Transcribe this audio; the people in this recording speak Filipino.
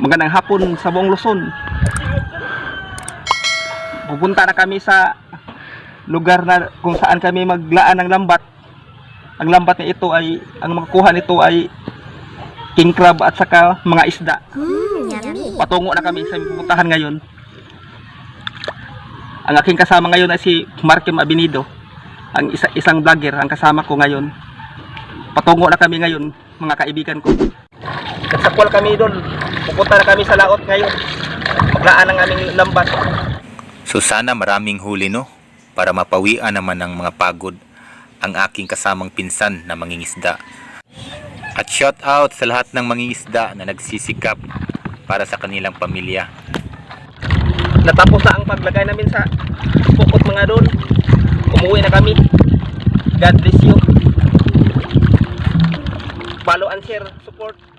Magandang hapon sa buong Luzon. Pupunta na kami sa lugar na kung saan kami maglaan ng lambat. Ang lambat na ito ay, ang makukuha nito ay king crab at saka mga isda. Yummy. Patungo na kami sa pupuntahan ngayon. Ang aking kasama ngayon ay si Markim Abinido, ang isang vlogger ang kasama ko ngayon. Patungo na kami ngayon, mga kaibigan ko. Nagsakwal kami doon. Pupunta na kami sa laot ngayon. Maglaan ng aming lambat. So sana maraming huli, no? Para mapawian naman ng mga pagod ang aking kasamang pinsan na mangingisda. At shout out sa lahat ng mangingisda na nagsisikap para sa kanilang pamilya. Natapos na ang paglagay namin sa pukot mga doon. Umuwi na kami. God bless you. Follow and share, support.